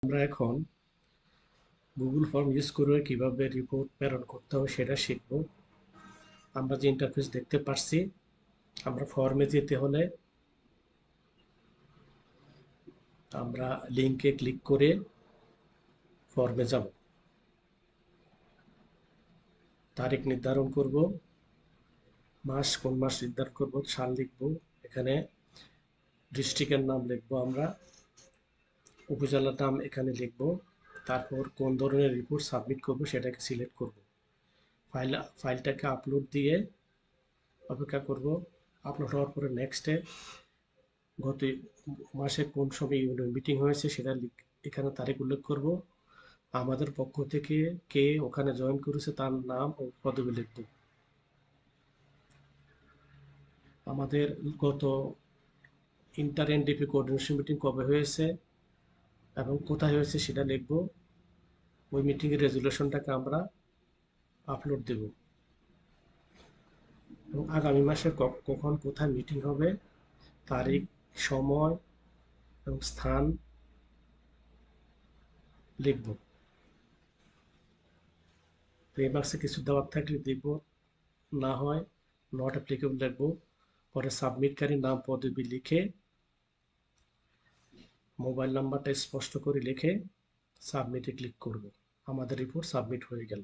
আমরা এখন Google form use করে কিভাবে রিপোর্ট প্রেরণ করতে হবে সেটা শিখব। আমরা যে ইন্টারফেস দেখতে পাচ্ছি, আমরা ফর্মে যেতে হলে আমরা লিঙ্কে ক্লিক করে ফর্মে যাব। তারিখ নির্ধারণ করব, কোন মাস নির্ধারণ করব, সাল লিখব, এখানে ডিস্ট্রিক্টের নাম লিখব, আমরা উপজেলার নাম এখানে লিখব, তারপর কোন ধরনের রিপোর্ট সাবমিট করব সেটাকে সিলেক্ট করব। ফাইলটাকে আপলোড দিয়ে অপেক্ষা করব। আপলোড হওয়ার পরে নেক্সটে গত মাসে কোন সময় ইউনিয়ন মিটিং হয়েছে সেটা এখানে তারিখ উল্লেখ করব। আমাদের পক্ষ থেকে কে ওখানে জয়েন করেছে তার নাম ও পদবি লিখব। আমাদের গত ইন্টার এনডিপি কোঅর্ডিনেশন মিটিং কবে হয়েছে এবং কোথায় হয়েছে সেটা লিখব। ওই মিটিংয়ের রেজুলেশনটাকে আমরা আপলোড দেব এবং আগামী মাসে কখন কোথায় মিটিং হবে, তারিখ, সময় এবং স্থান লিখব। এই বাক্সে কিছু দেওয়ার থাকলে দিব, না হয় নট অ্যাপ্লিকেবল লিখব। পরে সাবমিটকারী নাম পদবি লিখে মোবাইল নাম্বারটা স্পষ্ট করে লিখে সাবমিটে ক্লিক করব। আমাদের রিপোর্ট সাবমিট হয়ে গেল।